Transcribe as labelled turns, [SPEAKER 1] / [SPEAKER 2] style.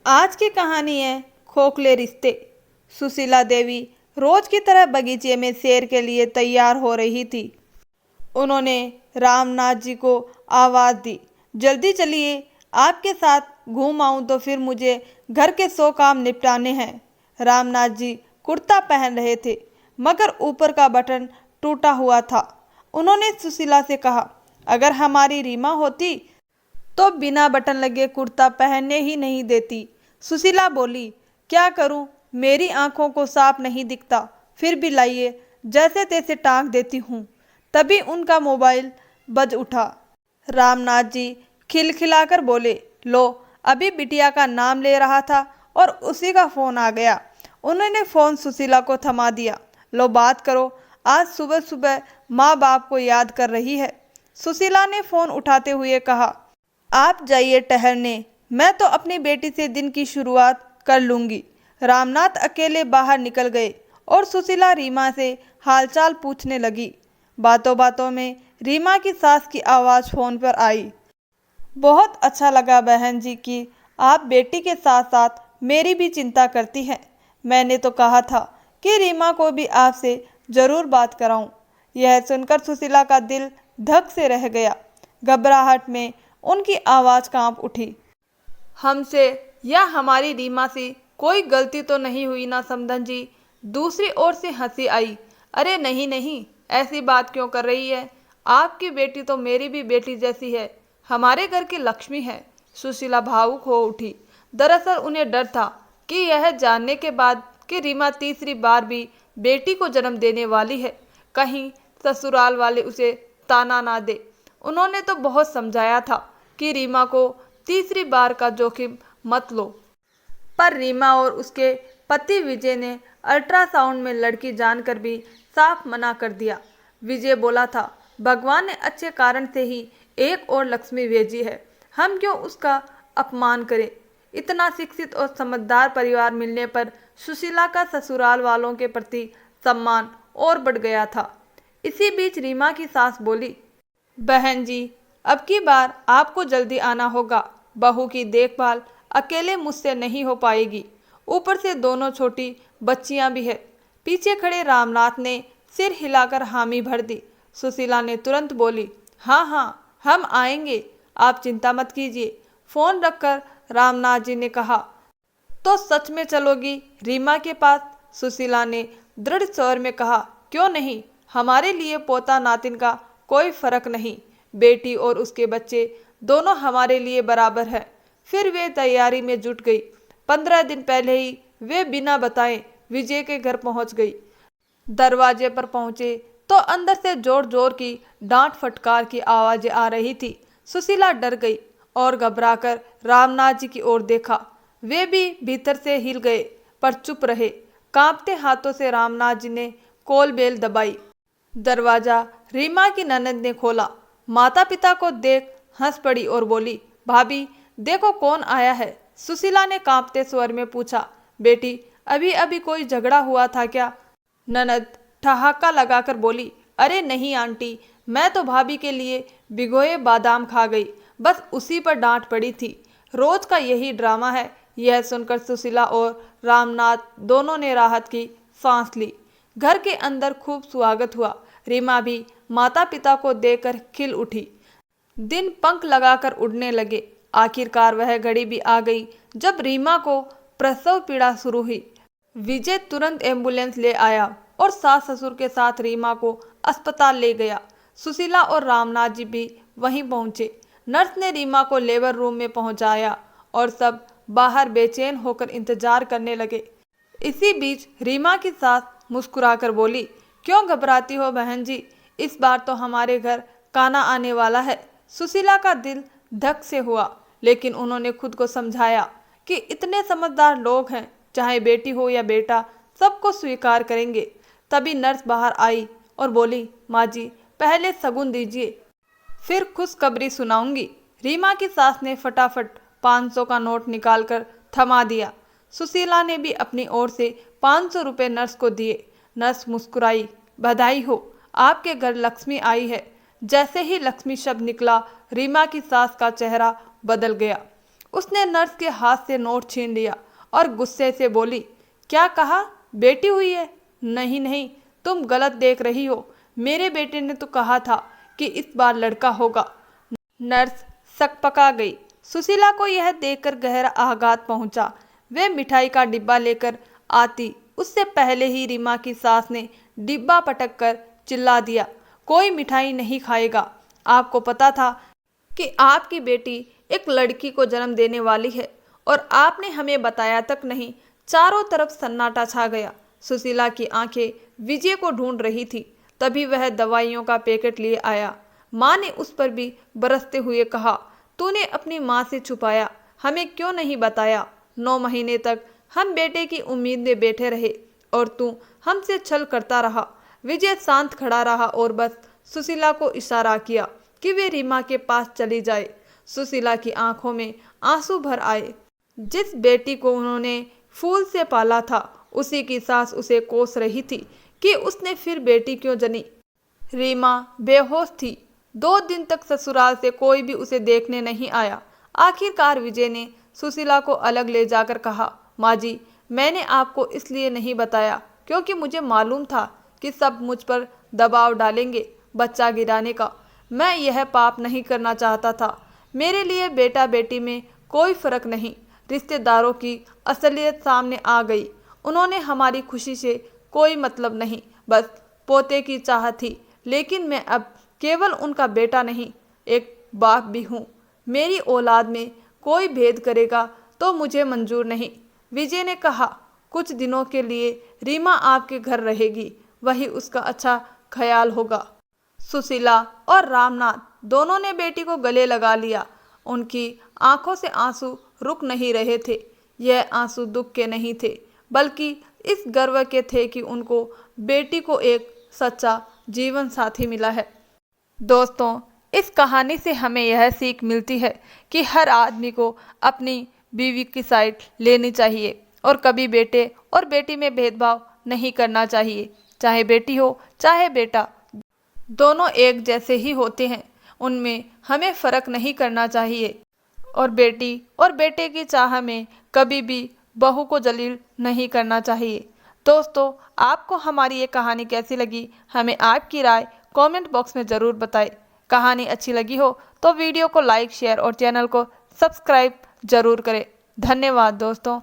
[SPEAKER 1] आज की कहानी है खोखले रिश्ते। सुशीला देवी रोज की तरह बगीचे में सैर के लिए तैयार हो रही थी। उन्होंने रामनाथ जी को आवाज दी, जल्दी चलिए, आपके साथ घूम आऊं तो फिर मुझे घर के 100 काम निपटाने हैं। रामनाथ जी कुर्ता पहन रहे थे, मगर ऊपर का बटन टूटा हुआ था। उन्होंने सुशीला से कहा, अगर हमारी रीमा होती तो बिना बटन लगे कुर्ता पहनने ही नहीं देती। सुशीला बोली, क्या करूं, मेरी आंखों को साफ नहीं दिखता, फिर भी लाइए, जैसे तैसे टांग देती हूँ। तभी उनका मोबाइल बज उठा। रामनाथ जी खिलखिलाकर बोले, लो, अभी बिटिया का नाम ले रहा था और उसी का फोन आ गया। उन्होंने फोन सुशीला को थमा दिया। लो, बात करो, आज सुबह सुबह माँ बाप को याद कर रही है। सुशीला ने फोन उठाते हुए कहा, आप जाइए टहलने, मैं तो अपनी बेटी से दिन की शुरुआत कर लूंगी। रामनाथ अकेले बाहर निकल गए और सुशीला रीमा से हालचाल पूछने लगी। बातों बातों में रीमा की सास की आवाज़ फोन पर आई। बहुत अच्छा लगा बहन जी कि आप बेटी के साथ साथ मेरी भी चिंता करती हैं। मैंने तो कहा था कि रीमा को भी आपसे ज़रूर बात कराऊं। यह सुनकर सुशीला का दिल धक से रह गया। घबराहट में उनकी आवाज़ कांप उठी। हमसे या हमारी रीमा से कोई गलती तो नहीं हुई ना समधन जी? दूसरी ओर से हंसी आई। अरे नहीं नहीं, ऐसी बात क्यों कर रही है? आपकी बेटी तो मेरी भी बेटी जैसी है, हमारे घर की लक्ष्मी है। सुशीला भावुक हो उठी। दरअसल उन्हें डर था कि यह जानने के बाद कि रीमा तीसरी बार भी बेटी को जन्म देने वाली है, कहीं ससुराल वाले उसे ताना ना दे। उन्होंने तो बहुत समझाया था कि रीमा को तीसरी बार का जोखिम मत लो, पर रीमा और उसके पति विजय ने अल्ट्रासाउंड में लड़की जानकर भी साफ मना कर दिया। विजय बोला था, भगवान ने अच्छे कारण से ही एक और लक्ष्मी भेजी है, हम क्यों उसका अपमान करें। इतना शिक्षित और समझदार परिवार मिलने पर सुशीला का ससुराल वालों के प्रति सम्मान और बढ़ गया था। इसी बीच रीमा की सास बोली, बहन जी, अब की बार आपको जल्दी आना होगा। बहू की देखभाल अकेले मुझसे नहीं हो पाएगी, ऊपर से दोनों छोटी बच्चियां भी है। पीछे खड़े रामनाथ ने सिर हिलाकर हामी भर दी। सुशीला ने तुरंत बोली, हाँ हाँ, हम आएंगे, आप चिंता मत कीजिए। फोन रखकर रामनाथ जी ने कहा, तो सच में चलोगी रीमा के पास? सुशीला ने दृढ़ स्वर में कहा, क्यों नहीं, हमारे लिए पोता नातिन का कोई फर्क नहीं, बेटी और उसके बच्चे दोनों हमारे लिए बराबर है। फिर वे तैयारी में जुट गई। 15 दिन पहले ही वे बिना बताए विजय के घर पहुंच गई। दरवाजे पर पहुंचे तो अंदर से जोर जोर की डांट फटकार की आवाजें आ रही थी। सुशीला डर गई और घबराकर रामनाथ जी की ओर देखा। वे भी भीतर से हिल गए, पर चुप रहे। कांपते हाथों से रामनाथ जी ने कोल बेल दबाई। दरवाजा रीमा की ननद ने खोला। माता पिता को देख हंस पड़ी और बोली, भाभी देखो कौन आया है। सुशीला ने कांपते स्वर में पूछा, बेटी अभी अभी कोई झगड़ा हुआ था क्या? ननद ठहाका लगाकर बोली, अरे नहीं आंटी, मैं तो भाभी के लिए भिगोए बादाम खा गई, बस उसी पर डांट पड़ी थी। रोज का यही ड्रामा है। यह सुनकर सुशीला और रामनाथ दोनों ने राहत की सांस ली। घर के अंदर खूब स्वागत हुआ। रीमा भी माता पिता को देखकर खिल उठी। दिन पंख लगाकर उड़ने लगे। आखिरकार वह घड़ी भी आ गई जब रीमा को प्रसव पीड़ा शुरू हुई। विजय तुरंत एम्बुलेंस ले आया और सास ससुर के साथ रीमा को अस्पताल ले गया। सुशीला और रामनाथ जी भी वहीं पहुंचे। नर्स ने रीमा को लेबर रूम में पहुंचाया और सब बाहर बेचैन होकर इंतजार करने लगे। इसी बीच रीमा की सास मुस्कुराकर बोली, क्यों घबराती हो बहन जी, इस बार तो हमारे घर काना आने वाला है। सुशीला का दिल धक से हुआ, लेकिन उन्होंने खुद को समझाया कि इतने समझदार लोग हैं, चाहे बेटी हो या बेटा, सबको स्वीकार करेंगे। तभी नर्स बाहर आई और बोली, माँ जी पहले सगुन दीजिए, फिर खुशखबरी सुनाऊंगी। रीमा की सास ने फटाफट 500 का नोट निकालकर थमा दिया। सुशीला ने भी अपनी ओर से 500 रुपये नर्स को दिए। नर्स मुस्कुराई, बधाई हो, आपके घर लक्ष्मी आई है। जैसे ही लक्ष्मी शब्द निकला, रीमा की सास का चेहरा बदल गया। उसने नर्स के हाथ से नोट छीन लिया और गुस्से से बोली, क्या कहा? बेटी हुई है? नहीं नहीं, तुम गलत देख रही हो। मेरे बेटे ने तो कहा था कि इस बार लड़का होगा। नर्स सकपका गई। सुशीला को यह देखकर गहरा आघात पहुंचा। वे मिठाई का डिब्बा लेकर आती उससे पहले ही रीमा की सास ने डिब्बा पटक कर चिल्ला दिया, कोई मिठाई नहीं खाएगा। आपको पता था कि आपकी बेटी एक लड़की को जन्म देने वाली है और आपने हमें बताया तक नहीं। चारों तरफ सन्नाटा छा गया। सुशीला की आंखें विजय को ढूंढ रही थी। तभी वह दवाइयों का पैकेट लिए आया। माँ ने उस पर भी बरसते हुए कहा, तूने अपनी माँ से छुपाया, हमें क्यों नहीं बताया? 9 महीने तक हम बेटे की उम्मीद में बैठे रहे और तू हमसे छल करता रहा। विजय शांत खड़ा रहा और बस सुशीला को इशारा किया कि वे रीमा के पास चली जाए। सुशीला की आंखों में आंसू भर आए। जिस बेटी को उन्होंने फूल से पाला था, उसी की सास उसे कोस रही थी कि उसने फिर बेटी क्यों जनी। रीमा बेहोश थी। 2 दिन तक ससुराल से कोई भी उसे देखने नहीं आया। आखिरकार विजय ने सुशीला को अलग ले जाकर कहा, माँ जी, मैंने आपको इसलिए नहीं बताया क्योंकि मुझे मालूम था कि सब मुझ पर दबाव डालेंगे बच्चा गिराने का। मैं यह पाप नहीं करना चाहता था। मेरे लिए बेटा बेटी में कोई फर्क नहीं। रिश्तेदारों की असलियत सामने आ गई। उन्होंने हमारी खुशी से कोई मतलब नहीं, बस पोते की चाह थी। लेकिन मैं अब केवल उनका बेटा नहीं, एक बाप भी हूँ। मेरी औलाद में कोई भेद करेगा तो मुझे मंजूर नहीं। विजय ने कहा, कुछ दिनों के लिए रीमा आपके घर रहेगी, वही उसका अच्छा ख्याल होगा। सुशीला और रामनाथ दोनों ने बेटी को गले लगा लिया। उनकी आंखों से आंसू रुक नहीं रहे थे। यह आंसू दुख के नहीं थे, बल्कि इस गर्व के थे कि उनको बेटी को एक सच्चा जीवन साथी मिला है। दोस्तों, इस कहानी से हमें यह सीख मिलती है कि हर आदमी को अपनी बीवी की साइड लेनी चाहिए और कभी बेटे और बेटी में भेदभाव नहीं करना चाहिए। चाहे बेटी हो चाहे बेटा, दोनों एक जैसे ही होते हैं, उनमें हमें फ़र्क नहीं करना चाहिए। और बेटी और बेटे की चाह में कभी भी बहू को जलील नहीं करना चाहिए। दोस्तों, आपको हमारी ये कहानी कैसी लगी, हमें आपकी राय कमेंट बॉक्स में ज़रूर बताएं। कहानी अच्छी लगी हो तो वीडियो को लाइक, शेयर और चैनल को सब्सक्राइब जरूर करें। धन्यवाद दोस्तों।